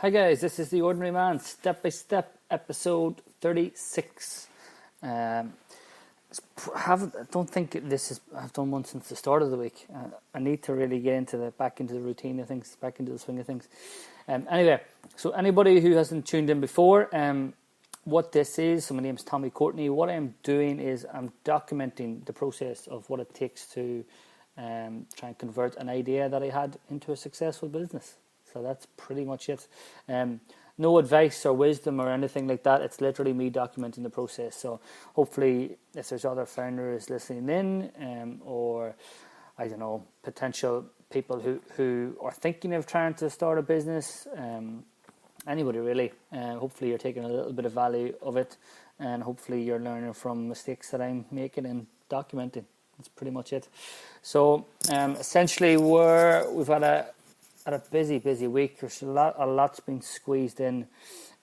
Hi guys, this is the Ordinary Man, step by step, episode 36. Don't think I've done one since the start of the week. I need to really get back into the routine of things, back into the swing of things. Anyway, so anybody who hasn't tuned in before, what this is, so my name is Tommy Courtney. What I'm doing is I'm documenting the process of what it takes to try and convert an idea that I had into a successful business. So that's pretty much it. No advice or wisdom or anything like that. It's literally me documenting the process. So hopefully if there's other founders listening in or, I don't know, potential people who are thinking of trying to start a business, anybody really, hopefully you're taking a little bit of value of it, and hopefully you're learning from mistakes that I'm making and documenting. That's pretty much it. So essentially we've had a busy week. There's a lot's been squeezed in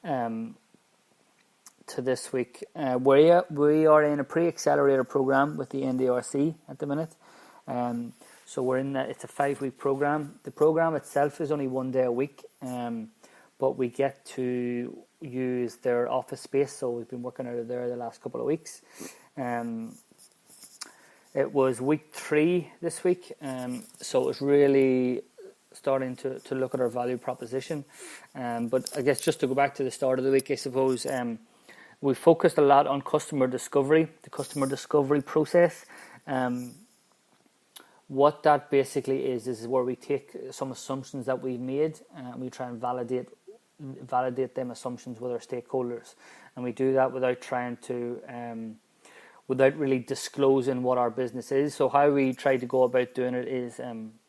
to this week. We are in a pre-accelerator program with the NDRC at the minute. So we're in that. It's a 5-week program. The program itself is only 1 day a week, but we get to use their office space. So we've been working out of there the last couple of weeks. It was week 3 this week, so it was really starting to look at our value proposition. But I guess just to go back to the start of the week, I suppose we focused a lot on customer discovery, the customer discovery process. What that basically is where we take some assumptions that we've made and we try and validate them assumptions with our stakeholders. And we do that without trying to without really disclosing what our business is. So how we try to go about doing it is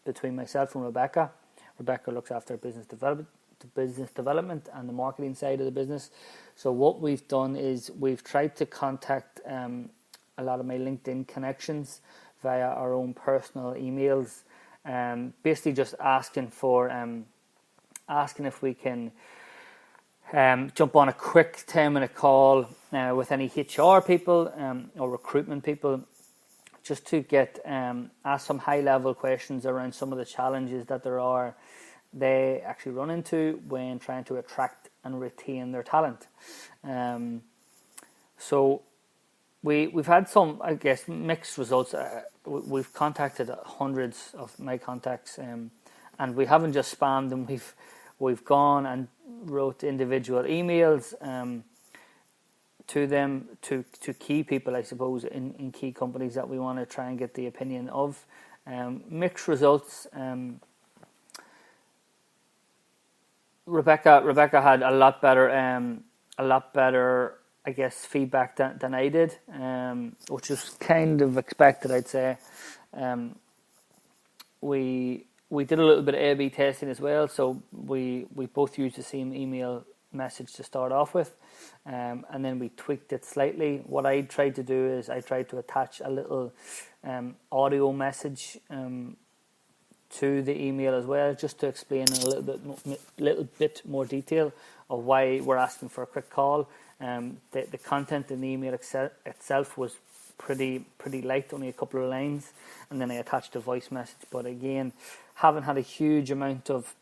between myself and Rebecca. Rebecca looks after business development and the marketing side of the business. So what we've done is we've tried to contact a lot of my LinkedIn connections via our own personal emails, basically just asking if we can jump on a quick 10-minute call with any HR people or recruitment people, just to get ask some high-level questions around some of the challenges that they actually run into when trying to attract and retain their talent. So we've had some, I guess, mixed results. We've contacted hundreds of my contacts, and we haven't just spammed them. We've gone and wrote individual emails to them, to key people, I suppose, in key companies that we want to try and get the opinion of. Mixed results. Rebecca had a lot better, I guess, feedback than I did, which was kind of expected, I'd say. We did a little bit of A/B testing as well, so we both used the same email message to start off with, and then we tweaked it slightly. What I tried to do is I tried to attach a little audio message to the email as well, just to explain in a little bit more detail of why we're asking for a quick call. The content in the email itself was pretty light, only a couple of lines, and then I attached a voice message. But again, haven't had a huge amount of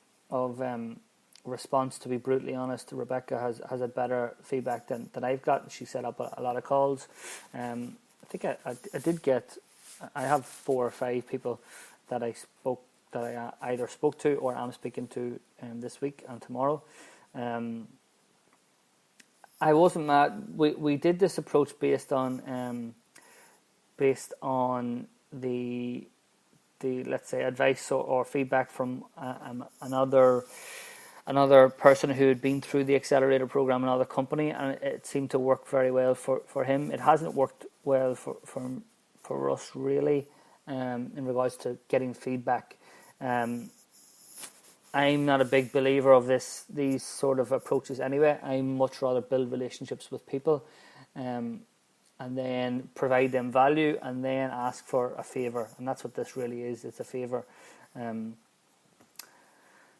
response, to be brutally honest. Rebecca has had better feedback than I've got. She set up a lot of calls. I think I did get. I have 4 or 5 people that I either spoke to or am speaking to this week and tomorrow. I wasn't mad. We did this approach based on the let's say advice or feedback from another person who had been through the accelerator program in another company, and it seemed to work very well for him. It hasn't worked well for us really in regards to getting feedback. I'm not a big believer of these sort of approaches anyway. I much rather build relationships with people and then provide them value and then ask for a favour. And that's what this really is. It's a favour.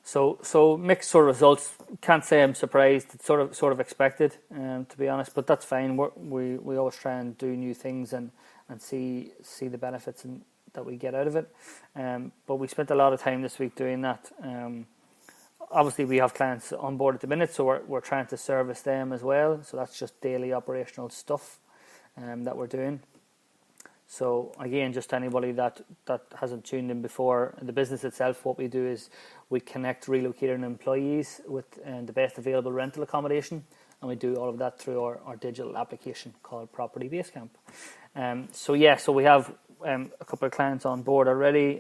So mixed sort of results. Can't say I'm surprised. It's sort of expected, to be honest. But that's fine. We always try and do new things and see the benefits that we get out of it. But we spent a lot of time this week doing that. obviously we have clients on board at the minute, so we're trying to service them as well. So that's just daily operational stuff that we're doing. So again, just anybody that hasn't tuned in before, the business itself, what we do is we connect relocating employees with the best available rental accommodation, and we do all of that through our digital application called Property Basecamp. So we have a couple of clients on board already,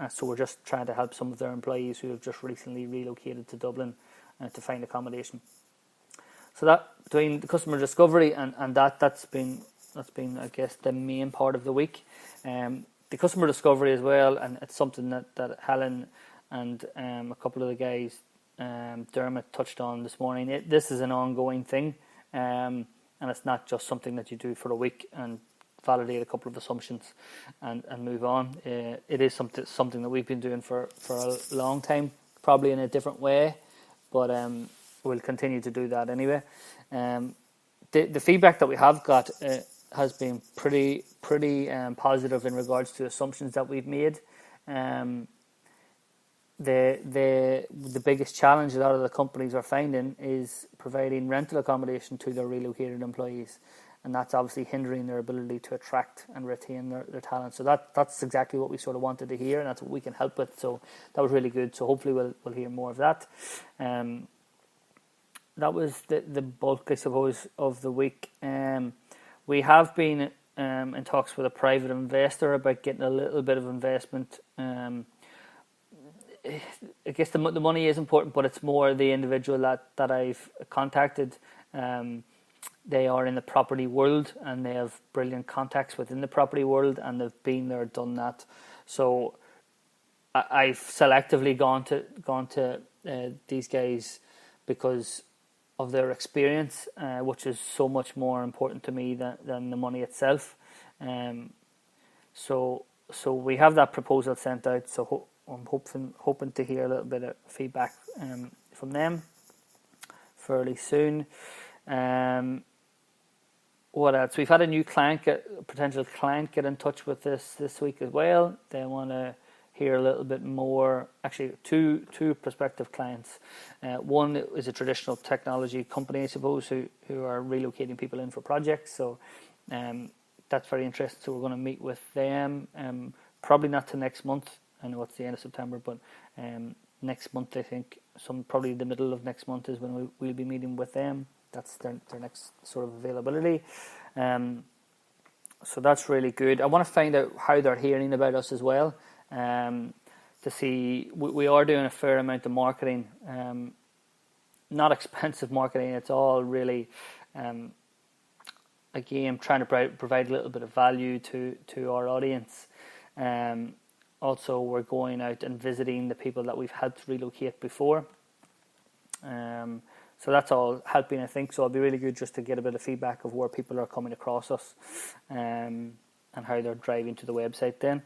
so we're just trying to help some of their employees who have just recently relocated to Dublin to find accommodation. So that doing the customer discovery and that's been I guess the main part of the week. The customer discovery as well, and it's something that Helen and a couple of the guys, Dermot, touched on this morning. This is an ongoing thing, and it's not just something that you do for a week and validate a couple of assumptions and move on. It is something that we've been doing for a long time, probably in a different way, but we'll continue to do that anyway. The feedback that we have got has been pretty positive in regards to assumptions that we've made. The biggest challenge a lot of the companies are finding is providing rental accommodation to their relocated employees, and that's obviously hindering their ability to attract and retain their talent. So that's exactly what we sort of wanted to hear, and that's what we can help with. So that was really good. So hopefully we'll hear more of that. That was the bulk, I suppose, of the week. We have been in talks with a private investor about getting a little bit of investment. I guess the money is important, but it's more the individual that I've contacted. They are in the property world and they have brilliant contacts within the property world, and they've been there, done that. So I've selectively gone to these guys because of their experience, which is so much more important to me than the money itself. So we have that proposal sent out. So I'm hoping to hear a little bit of feedback from them fairly soon. What else? We've had a new potential client get in touch with us this week as well. They want to hear a little bit more. Actually, two prospective clients. One is a traditional technology company, I suppose, who are relocating people in for projects. So that's very interesting. So we're going to meet with them. Probably not till next month. I know it's the end of September, but next month, I think, probably the middle of next month is when we'll be meeting with them. That's their next sort of availability. So that's really good. I want to find out how they're hearing about us as well. To see, we are doing a fair amount of marketing, not expensive marketing. It's all really, again, trying to provide a little bit of value to our audience. Also, we're going out and visiting the people that we've helped relocate before. So that's all helping, I think. So it'll be really good just to get a bit of feedback of where people are coming across us, and how they're driving to the website then.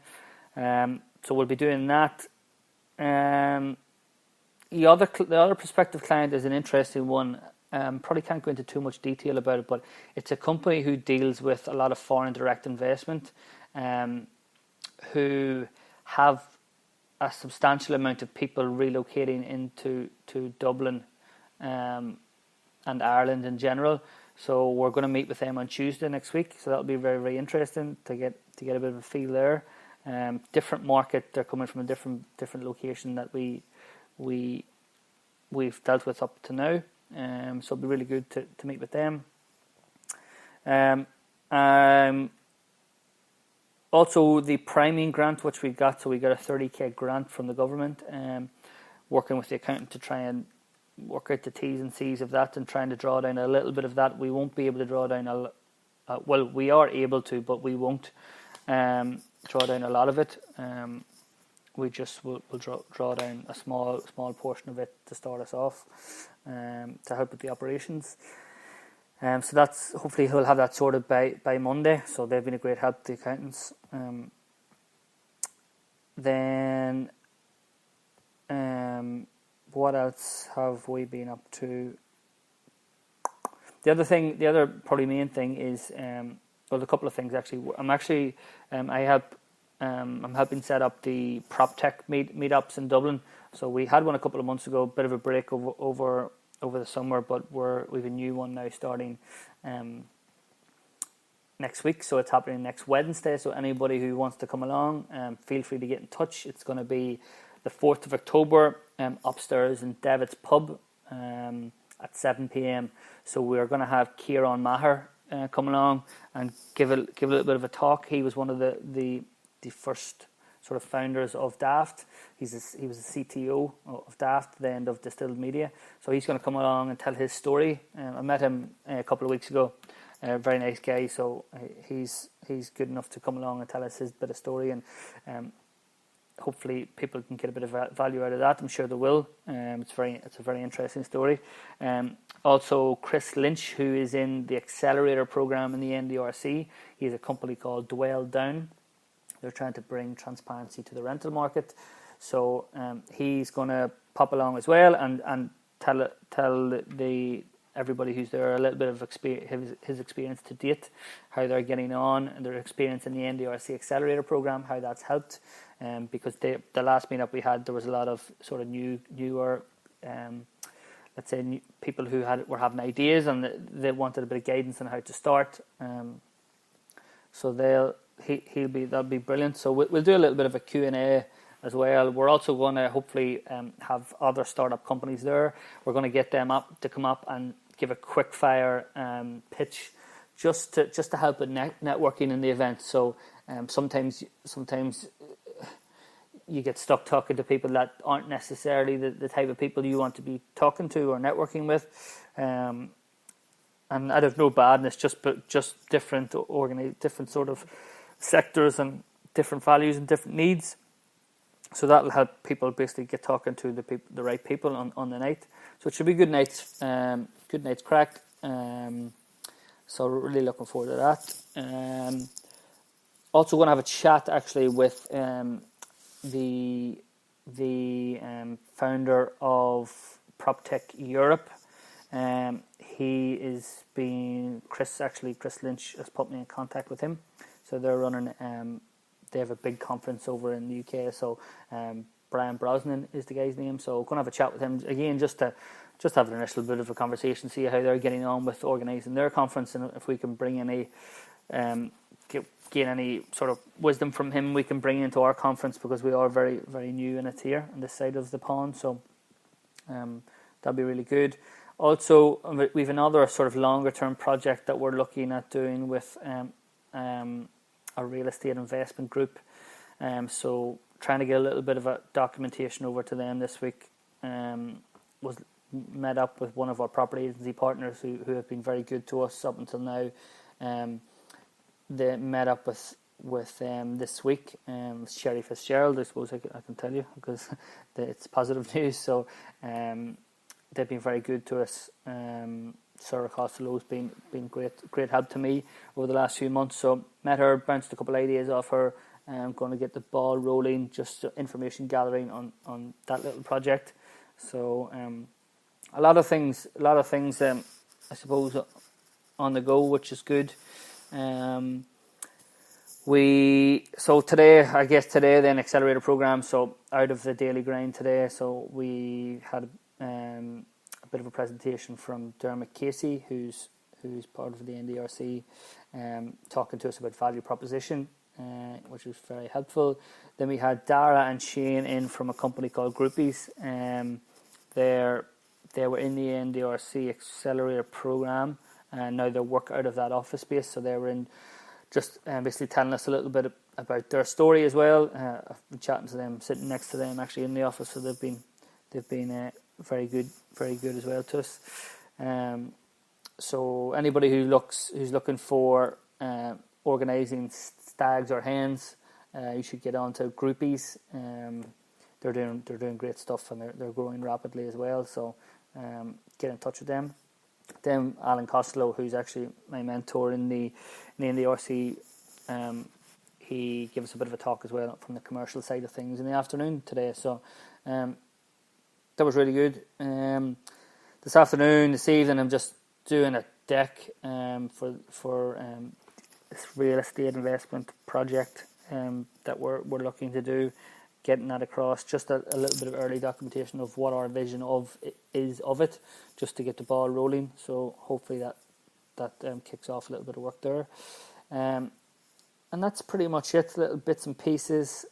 So we'll be doing that. The other prospective client is an interesting one. Probably can't go into too much detail about it, but it's a company who deals with a lot of foreign direct investment, who have a substantial amount of people relocating into Dublin and Ireland in general. So we're going to meet with them on Tuesday next week. So that'll be very, very interesting to get a bit of a feel there. Different market. They're coming from a different location that we've dealt with up to now. So it'll be really good to meet with them. Also the priming grant which we got. So we got a 30k grant from the government. Working with the accountant to try and work out the T's and C's of that and trying to draw down a little bit of that. We won't be able to draw down well, we are able to, but we won't draw down a lot of it. We just will draw down a small portion of it to start us off, to help with the operations. So that's, hopefully he'll have that sorted by Monday. So they've been a great help to the accountants. Then what else have we been up to? The other probably main thing is, well, a couple of things actually. I help I'm helping set up the PropTech meetups in Dublin. So we had one a couple of months ago, bit of a break over the summer, but we've a new one now starting next week. So it's happening next Wednesday. So anybody who wants to come along, feel free to get in touch. It's going to be the 4th of October upstairs in Devitt's Pub at 7 p.m. So we're going to have Kieran Maher come along and give a little bit of a talk. He was one of the first sort of founders of Daft. He was the CTO of Daft, the end of Distilled Media. So he's going to come along and tell his story. I met him a couple of weeks ago. Very nice guy. So he's good enough to come along and tell us his bit of story, and hopefully people can get a bit of value out of that. I'm sure they will. It's a very interesting story. Also, Chris Lynch, who is in the accelerator program in the NDRC. He has a company called Dwell Down. They're trying to bring transparency to the rental market. So he's going to pop along as well and tell everybody who's there a little bit of his experience to date, how they're getting on, and their experience in the NDRC accelerator program, how that's helped. Because the last meetup we had, there was a lot of sort of newer, let's say, people who were having ideas and they wanted a bit of guidance on how to start. So that'll be brilliant. So we'll do a little bit of a Q&A as well. We're also going to hopefully have other startup companies there. We're going to get them up to come up and give a quick fire pitch, just to help with networking in the event. So sometimes you get stuck talking to people that aren't necessarily the type of people you want to be talking to or networking with. And out of no badness, just different sort of sectors and different values and different needs. So that'll help people basically get talking to the right people on the night. So it should be good night's crack. So really looking forward to that. Also going to have a chat actually with the founder of PropTech Europe. Chris Lynch has put me in contact with him. So they're running. They have a big conference over in the UK. So Brian Brosnan is the guy's name. So going to have a chat with him again, just have an initial bit of a conversation, see how they're getting on with organising their conference, and if we can bring any gain any sort of wisdom from him, we can bring into our conference, because we are very, very new in it here on this side of the pond. So that'll be really good. Also, we have another sort of longer term project that we're looking at doing with a real estate investment group. So trying to get a little bit of a documentation over to them this week. Was met up with one of our property agency partners who have been very good to us up until now. They met up with this week. Sherry Fitzgerald, I suppose I can tell you, because it's positive news. So they've been very good to us. Sarah Costello's been great help to me over the last few months. So met her, bounced a couple of ideas off her. I'm going to get the ball rolling, just information gathering on that little project. So a lot of things I suppose on the go, which is good. Today then accelerator program. So out of the daily grind today, so we had a bit of a presentation from Dermot Casey, who's part of the NDRC, talking to us about value proposition, which was very helpful. Then we had Dara and Shane in from a company called Groupies. They were in the NDRC accelerator program, and now they work out of that office space. So they were in just basically telling us a little bit about their story as well. I've been chatting to them, sitting next to them actually in the office. So they've been very good as well to us. So anybody who's looking for organising stags or hens, you should get on to Groupies. They're doing great stuff, and they're growing rapidly as well. So get in touch with them. Then Alan Costello, who's actually my mentor in the NDRC, he gave us a bit of a talk as well from the commercial side of things in the afternoon today. So that was really good. This evening, I'm just doing a deck for this real estate investment project. that we're looking to do, getting that across, just a little bit of early documentation of what our vision of it, just to get the ball rolling. So hopefully that kicks off a little bit of work there. And that's pretty much it, little bits and pieces.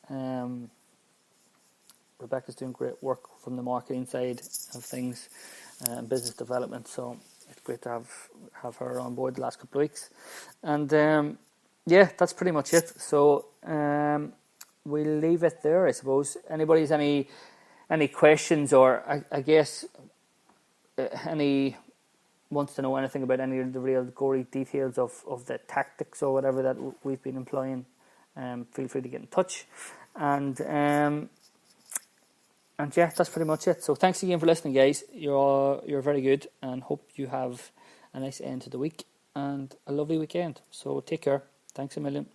Rebecca's doing great work from the marketing side of things, business development, so it's great to have her on board the last couple of weeks. And that's pretty much it. So we'll leave it there, I suppose. Anybody's any questions, or I guess any wants to know anything about any of the real gory details of the tactics or whatever that we've been employing, feel free to get in touch. And yeah, that's pretty much it. So thanks again for listening, guys. You're very good, and hope you have a nice end to the week and a lovely weekend. So take care. Thanks a million.